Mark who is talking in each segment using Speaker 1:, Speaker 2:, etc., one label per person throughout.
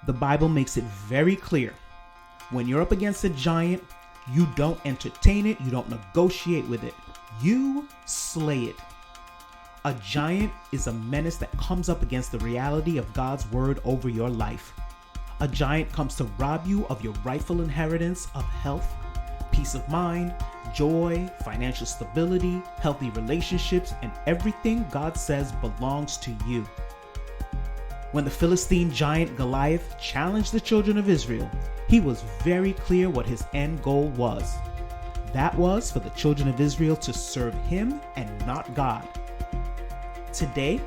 Speaker 1: The Bible makes it very clear. When you're up against a giant, you don't entertain it, you don't negotiate with it. You slay it. A giant is a menace that comes up against the reality of God's word over your life. A giant comes to rob you of your rightful inheritance of health, peace of mind, joy, financial stability, healthy relationships, and everything God says belongs to you. When the Philistine giant Goliath challenged the children of Israel, he was very clear what his end goal was. That was for the children of Israel to serve him and not God. Today,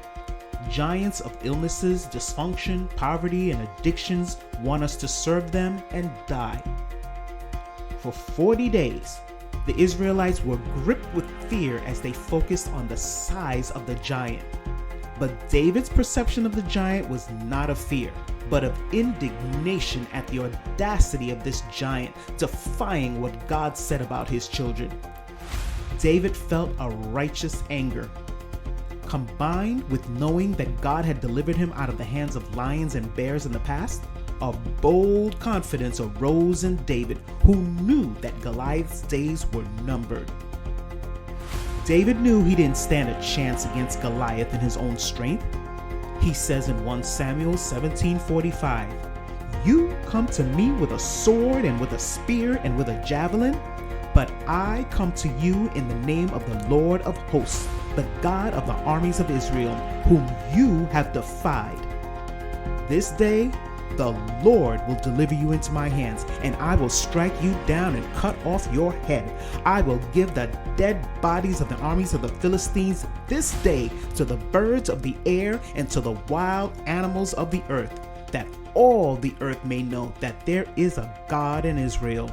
Speaker 1: giants of illnesses, dysfunction, poverty, and addictions want us to serve them and die. For 40 days, the Israelites were gripped with fear as they focused on the size of the giant. But David's perception of the giant was not of fear, but of indignation at the audacity of this giant defying what God said about his children. David felt a righteous anger, combined with knowing that God had delivered him out of the hands of lions and bears in the past. A bold confidence arose in David, who knew that Goliath's days were numbered. David knew he didn't stand a chance against Goliath in his own strength. He says in 1 Samuel 17:45, "You come to me with a sword and with a spear and with a javelin, but I come to you in the name of the Lord of hosts, the God of the armies of Israel, whom you have defied. This day the Lord will deliver you into my hands, and I will strike you down and cut off your head. I will give the dead bodies of the armies of the Philistines this day to the birds of the air and to the wild animals of the earth, that all the earth may know that there is a God in Israel."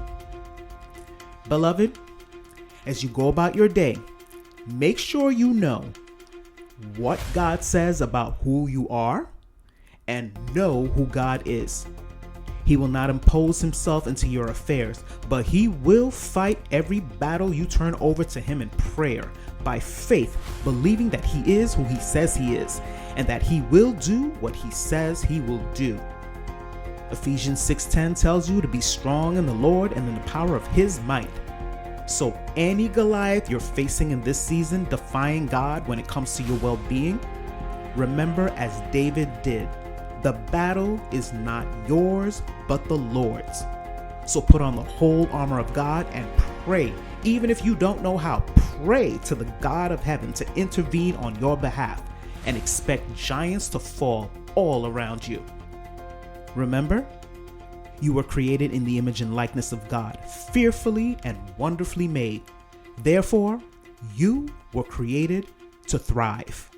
Speaker 1: Beloved, as you go about your day, make sure you know what God says about who you are and know who God is. He will not impose himself into your affairs, but he will fight every battle you turn over to him in prayer, by faith, believing that he is who he says he is, and that he will do what he says he will do. Ephesians 6:10 tells you to be strong in the Lord and in the power of his might. So any Goliath you're facing in this season defying God when it comes to your well-being, remember as David did, the battle is not yours, but the Lord's. So put on the whole armor of God and pray. Even if you don't know how, pray to the God of heaven to intervene on your behalf, and expect giants to fall all around you. Remember, you were created in the image and likeness of God, fearfully and wonderfully made. Therefore, you were created to thrive.